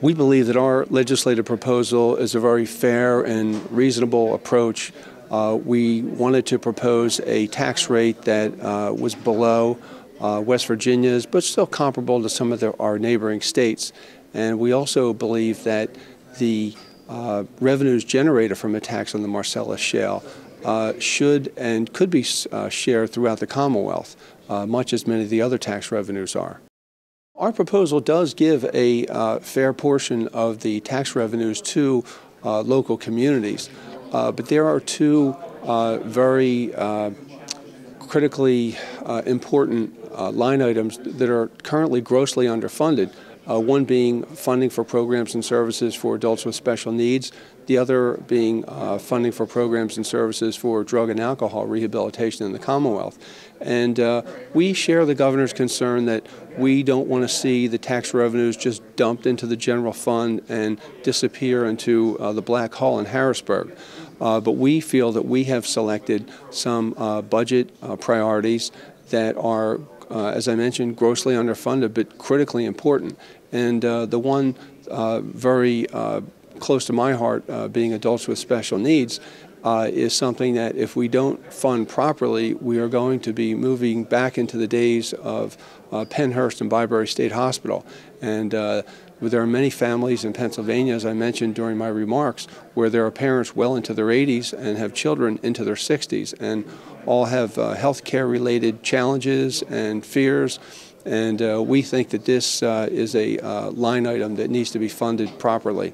We believe that our legislative proposal is a very fair and reasonable approach. We wanted to propose a tax rate that was below West Virginia's, but still comparable to some of our neighboring states. And we also believe that the revenues generated from a tax on the Marcellus Shale should and could be shared throughout the Commonwealth, much as many of the other tax revenues are. Our proposal does give a fair portion of the tax revenues to local communities, but there are two very critically important line items that are currently grossly underfunded. One being funding for programs and services for adults with special needs, the other being funding for programs and services for drug and alcohol rehabilitation in the Commonwealth. And we share the governor's concern that we don't want to see the tax revenues just dumped into the general fund and disappear into the black hole in Harrisburg. But we feel that we have selected some budget priorities that are, as I mentioned, grossly underfunded but critically important. And the one very close to my heart, being adults with special needs, is something that if we don't fund properly, we are going to be moving back into the days of Pennhurst and Bybury State Hospital. And there are many families in Pennsylvania, as I mentioned during my remarks, where there are parents well into their 80s and have children into their 60s, and all have health care related challenges and fears. And we think that this is a line item that needs to be funded properly.